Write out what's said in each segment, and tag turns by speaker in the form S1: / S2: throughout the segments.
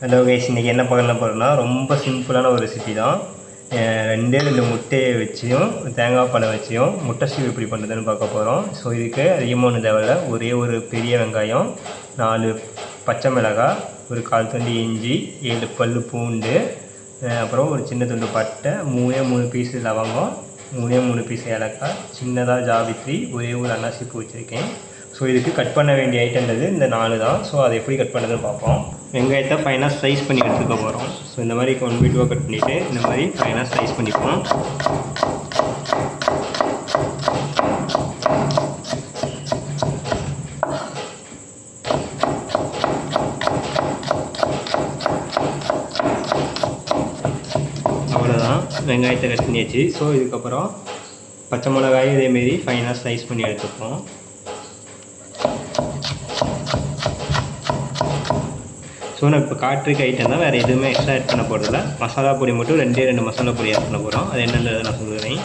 S1: Hello guys, இன்றைக்கி என்ன பண்ண போகிறோம்னா ரொம்ப சிம்பிளான ஒரு ரெசிபி தான். ரெண்டு முட்டையை வச்சியும் தேங்காய் பழம் வச்சியும் முட்டை ஸ்டீவ் எப்படி பண்ணுறதுன்னு பார்க்க போகிறோம். ஸோ இதுக்கு அதிகமாக ஒன்று தேவையில்ல. ஒரே ஒரு பெரிய வெங்காயம், 4 பச்சை மிளகாய், ஒரு 1/4 துண்டு இஞ்சி, 7 பல் பூண்டு, அப்புறம் ஒரு சின்ன துண்டு பட்டை, 3 பீஸு லவங்கம், 3 பீஸ் ஏலக்காய், சின்னதாக ஜாவித்ரி, ஒரே ஒரு அன்னாசி பூ வச்சுருக்கேன். ஸோ இதுக்கு கட் பண்ண வேண்டிய ஐட்டம்ன்றது இந்த 4 தான். ஸோ அதை எப்படி கட் பண்ணுறதுன்னு பார்ப்போம். வெங்காயத்தை ஃபைனாக ஸ்லைஸ் பண்ணி எடுத்துக்க போகிறோம். ஸோ இந்த மாதிரி 1/2 கட் பண்ணிவிட்டு இந்த மாதிரி ஃபைனாக ஸ்லைஸ் பண்ணிப்போம். அவ்வளோதான், வெங்காயத்தை கட் பண்ணியாச்சு. ஸோ இதுக்கப்புறம் பச்சை மிளகாயும் இதேமாரி ஃபைனாக ஸ்லைஸ் பண்ணி எடுத்துப்போம். ஸோ நான் இப்போ காட்டுறதுக்கு ஐட்டம் தான், வேறு எதுவுமே எக்ஸ்ட்ரா ஆட் பண்ண போகிறதில்ல. மசாலா பொடி மட்டும் 2 மசாலா பொடி ஆட் பண்ண போகிறோம். அது என்னன்றதை நான் சொல்லுறேன்.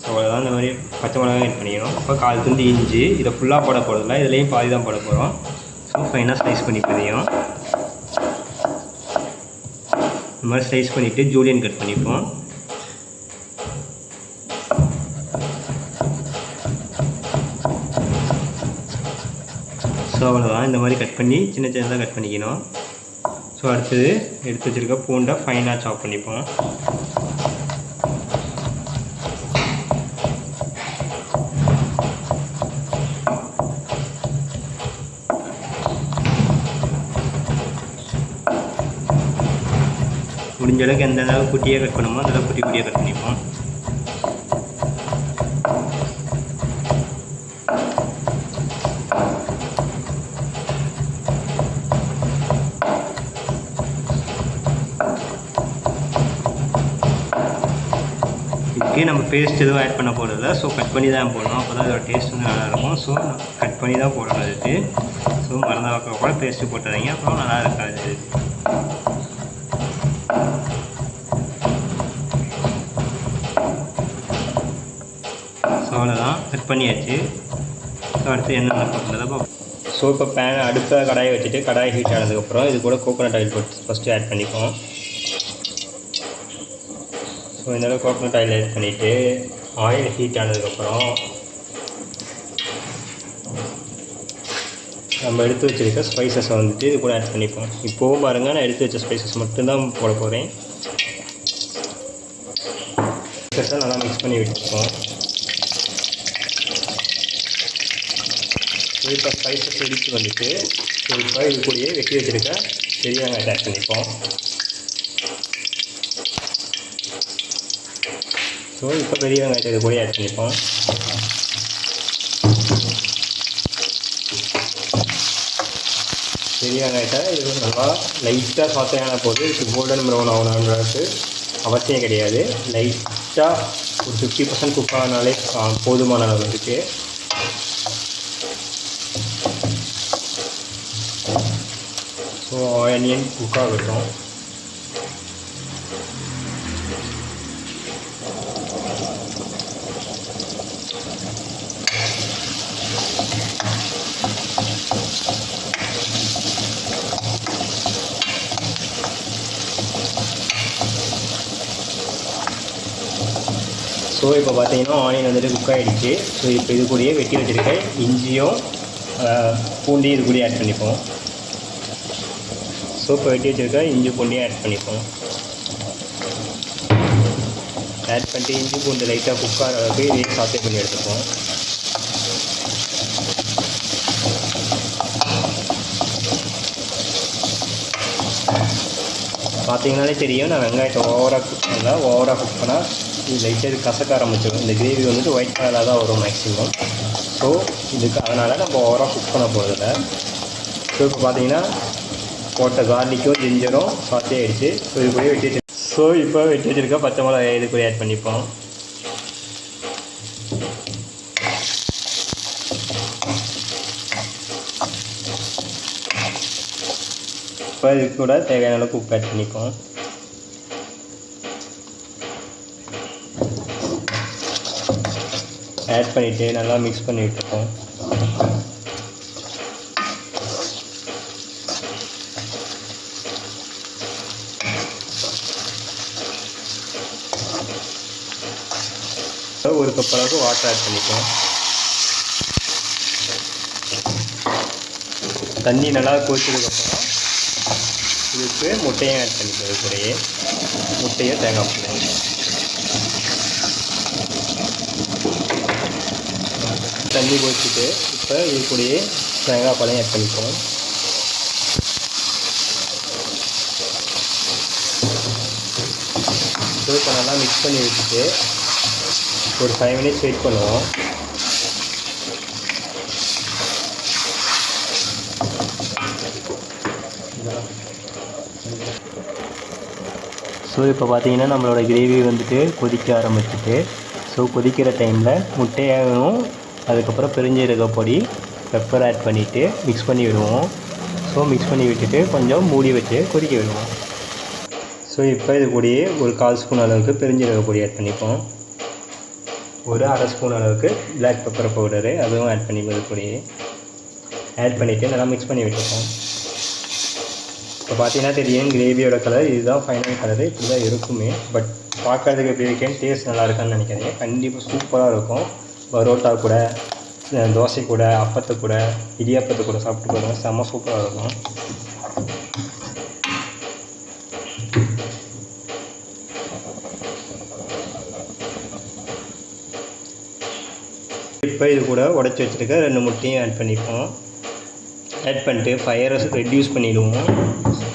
S1: ஸோ அவ்வளோதான், இந்த மாதிரி பச்சை மிளகாய் ஆட் பண்ணிக்கணும். இப்போ 1/4 துண்டு இஞ்சி, இதை ஃபுல்லாக போட போகிறதில்ல, இதுலேயும் பாதி தான் போட போகிறோம். ஸோ ஃபைனாக ஸ்லைஸ் பண்ணி தெரியும். இந்த மாதிரி ஸ்லைஸ் பண்ணிவிட்டு ஜூலியன் கட் பண்ணிப்போம். ஸோ அவ்வளோதான், இந்த மாதிரி கட் பண்ணி சின்ன சின்னதாக கட் பண்ணிக்கணும். ஸோ அடுத்தது எடுத்து வச்சுருக்க பூண்டை ஃபைனாக சாப் பண்ணிப்போம். முடிஞ்ச அளவுக்கு எந்த அளவுக்கு குட்டியாக கட் பண்ணுமோ அந்த குட்டி குட்டியாக கட் பண்ணிப்போம். இதுக்கே நம்ம பேஸ்ட் எதுவும் ஆட் பண்ண போகிறதில்ல. ஸோ கட் பண்ணி தான் போடணும், அப்போ தான் அதோட டேஸ்ட் வந்து நல்லாயிருக்கும். ஸோ கட் பண்ணி தான் போடணும் அதுக்கு. ஸோ மறந்தாக்க கூட பேஸ்ட்டு போட்டுறீங்க, அப்புறம் நல்லா இருக்காது. ஸோ அவ்வளோதான், கட் பண்ணியாச்சு. ஸோ அடுத்து என்னென்ன போட்டுறதை பார்ப்போம். ஸோ இப்போ அடுப்பில் கடாயை வச்சுட்டு கடாய் ஹீட் ஆனதுக்கப்புறம் இது கூட கோகோனட் ஆயில் போட்டு ஃபஸ்ட்டு ஆட் பண்ணிப்போம். ஸோ இந்த கோகோனட் ஆயில் ஆட் பண்ணிவிட்டு ஆயில் ஹீட் ஆனதுக்கப்புறம் நம்ம எடுத்து வச்சுருக்க ஸ்பைசஸை வந்துட்டு இது கூட ஆட் பண்ணிப்போம். இப்போவும் பாருங்கள், நான் எடுத்து வச்ச ஸ்பைசஸ் மட்டும்தான் போட போகிறேன். ஸ்பைசஸை நல்லா மிக்ஸ் பண்ணி விட்டுப்போம். இப்போ ஸ்பைசஸ் எடுத்து வந்துட்டு இப்போ இது கூடயே வெட்டி வச்சுருக்க பெரிய வெங்காயத்தை ஆட் பண்ணிப்போம். ஸோ இப்போ பெரிய வெங்காயத்தை இது கூட ஆட் பண்ணிப்போம். பெரிய வெங்காயத்தை இது நல்லா லைட்டாக சாத்தையான போது இது கோல்டன் ப்ரௌன் ஆகணுன்றது அவசியம் கிடையாது. லைட்டாக ஒரு 50% குக் ஆனாலே போதுமான அளவு இருக்குது. ஸோ ஆனியன் குக் ஆகட்டும். ஸோ இப்போ பார்த்தீங்கன்னா ஆனியன் வந்துட்டு குக் ஆகிடுச்சு. ஸோ இப்போ இது கூடயே வெட்டி வச்சுருக்கேன் இஞ்சியும் பூண்டையும் இது கூடயே ஆட் பண்ணிப்போம். ஸோ இப்போ வெட்டி வச்சுருக்க இஞ்சி பூண்டையும் ஆட் பண்ணிப்போம். ஆட் பண்ணிட்டு இஞ்சி பூண்டு லைட்டாக குக் ஆகிற அளவுக்கு இதையும் சாத்தே பண்ணி எடுத்துப்போம். பார்த்தீங்கனாலே தெரியும், நான் வெங்காயத்தை ஓவராக குக் பண்ணால் இது லைட்டாக இது கசக்க ஆரம்பிச்சிடும். இந்த கிரேவி வந்துட்டு ஒயிட் கலராக தான் வரும் மேக்ஸிமம். ஸோ இதுக்கு அதனால் நம்ம ஓவராக குக் பண்ண போகிறதில்ல. ஸோ இப்போ பார்த்தீங்கன்னா போட்ட கார்லிக்கும் ஜிஞ்சரும் சாத்தே ஆகிடுச்சு. ஸோ இது கூட வெட்டி வச்சுருக்க பச்சை மிளகாய் இது கூட ஆட் பண்ணிப்போம். இப்போ இது கூட தேவையான அளவுக்கு உப்பு ஆட் பண்ணிப்போம். ஆட் பண்ணிவிட்டு நல்லா மிக்ஸ் பண்ணி விட்டுப்போம். கப் அளவுக்கு வாட்டர் ஆட் பண்ணிப்போம். தண்ணி நல்லா கொதிச்சதுக்கப்புறம் இதுக்கு முட்டையும் ஆட் பண்ணிக்கிறது கூடயே முட்டையும் தேங்காய் பால். தண்ணி கொதிச்சுட்டு இப்போ இது கூடயே தேங்காய் பாலையும் ஆட் பண்ணிப்போம். இப்போ நல்லா மிக்ஸ் பண்ணி வச்சுட்டு ஒரு 5 minutes வெயிட் பண்ணுவோம். ஸோ இப்போ பார்த்தீங்கன்னா நம்மளோட கிரேவி வந்துட்டு கொதிக்க ஆரம்பிச்சிட்டு, ஸோ கொதிக்கிற டைமில் முட்டையாகவும் அதுக்கப்புறம் பெருஞ்சீரக பொடி பெப்பர் ஆட் பண்ணிவிட்டு மிக்ஸ் பண்ணி விடுவோம். ஸோ மிக்ஸ் பண்ணி விட்டுட்டு கொஞ்சம் மூடி வச்சு கொதிக்க விடுவோம். ஸோ இப்போ இது கூடயே ஒரு 1/4 ஸ்பூன் அளவுக்கு பெருஞ்சீரக பொடி ஆட் பண்ணிப்போம். ஒரு 1/2 ஸ்பூன் அளவுக்கு பிளாக் பெப்பர் பவுடரு அதுவும் ஆட் பண்ணிப்போம். இது கூடயே ஆட் பண்ணிவிட்டு நல்லா மிக்ஸ் பண்ணி விட்டுப்போம். இப்போ பார்த்தீங்கன்னா தெரியும் கிரேவியோட கலர் இதுதான் ஃபைனல் கலரு, இப்படி தான் இருக்குமே. பட் பார்க்குறதுக்கு எப்படி இருக்கேன்னு டேஸ்ட் நல்லா இருக்கான்னு நினைக்கிறீங்க. கண்டிப்பாக சூப்பராக இருக்கும். பரோட்டா கூட, தோசை கூட, அப்பத்தை கூட, இடியாப்பத்தை கூட சாப்பிட்டு போடுங்க, செம்ம சூப்பராக இருக்கும். இப்போ இது கூட உடச்சி வச்சுருக்க 2 முட்டையும் ஆட் பண்ணிப்போம். ஆட் பண்ணிட்டு ஃபயரை ரெடியூஸ் பண்ணிவிடுவோம்.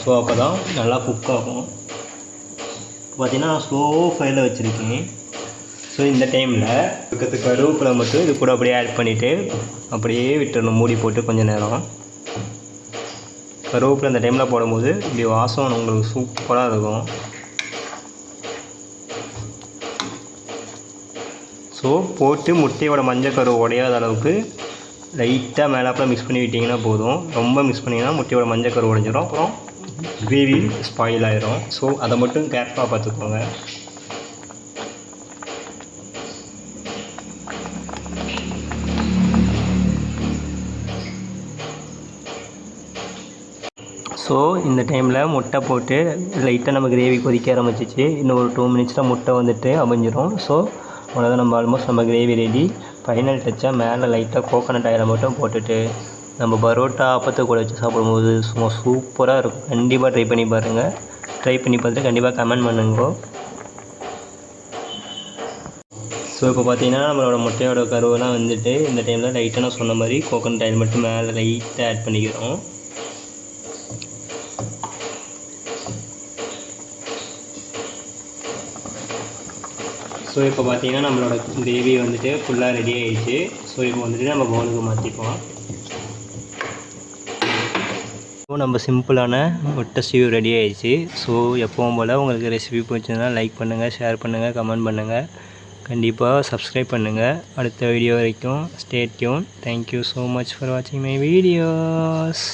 S1: ஸோ அப்போ தான் நல்லா குக் ஆகும். பார்த்திங்கன்னா ஸ்லோ ஃபயரில் வச்சுருக்கேன். ஸோ இந்த டைமில் பக்கத்துக்கு கருவேப்பிலை மட்டும் இது கூட அப்படியே ஆட் பண்ணிவிட்டு அப்படியே விட்டுடணும் மூடி போட்டு கொஞ்சம் நேரம். கருவேப்பிலை இந்த டைமில் போடும்போது இப்படி வாசம் உங்களுக்கு சூப்பராக இருக்கும். ஸோ போட்டு முட்டையோட மஞ்சள் கரு உடையாத அளவுக்கு லைட்டாக மேலாப்பில் மிக்ஸ் பண்ணி விட்டிங்கன்னா போதும். ரொம்ப மிக்ஸ் பண்ணிங்கன்னா முட்டையோட மஞ்சள் கரு உடைஞ்சிடும், அப்புறம் கிரேவி ஸ்பாயில் ஆகிரும். ஸோ அதை மட்டும் கேர்ஃபுல்லாக பார்த்துக்கோங்க. ஸோ இந்த டைமில் முட்டை போட்டு லைட்டாக நம்ம கிரேவி கொதிக்க ஆரம்பிச்சிச்சு. இன்னும் ஒரு 2 minutesல முட்டை வந்துட்டு அமைஞ்சிரும். ஸோ அவ்வளோதான், நம்ம ஆல்மோஸ்ட் நம்ம கிரேவி ரெடி. ஃபைனல் டச்சாக மேலே லைட்டாக கோகோனட் ஆயிலை மட்டும் போட்டுட்டு நம்ம பரோட்டா அப்பத்தை கூட வச்சு சாப்பிடும்போது சும்மா சூப்பராக இருக்கும். கண்டிப்பாக ட்ரை பண்ணி பாருங்கள். ட்ரை பண்ணி பார்த்துட்டு கண்டிப்பாக கமெண்ட் பண்ணுங்க. ஸோ இப்போ பார்த்தீங்கன்னா நம்மளோட முட்டையோட கருவெல்லாம் வந்துட்டு இந்த டைமில் லைட்டாக நான் சொன்ன மாதிரி கோகோனட் ஆயில் மட்டும் மேலே லைட்டாக ஆட் பண்ணிக்கிறோம். ஸோ இப்போ பார்த்தீங்கன்னா நம்மளோட கிரேவி வந்துட்டு ஃபுல்லாக ரெடி ஆகிடுச்சு. ஸோ இப்போ வந்துட்டு நம்ம பவுலுக்கு மாற்றிப்போம். ஸோ நம்ம சிம்பிளான முட்டை ஸ்டீவ் ரெடி ஆகிடுச்சு. ஸோ எப்பவும் போல் உங்களுக்கு ரெசிபி பிடிச்சதுன்னா லைக் பண்ணுங்கள், ஷேர் பண்ணுங்கள், கமெண்ட் பண்ணுங்கள், கண்டிப்பாக சப்ஸ்கிரைப் பண்ணுங்கள். அடுத்த வீடியோ வரைக்கும் stay tune. Thank you so much for வாட்சிங் மை வீடியோஸ்.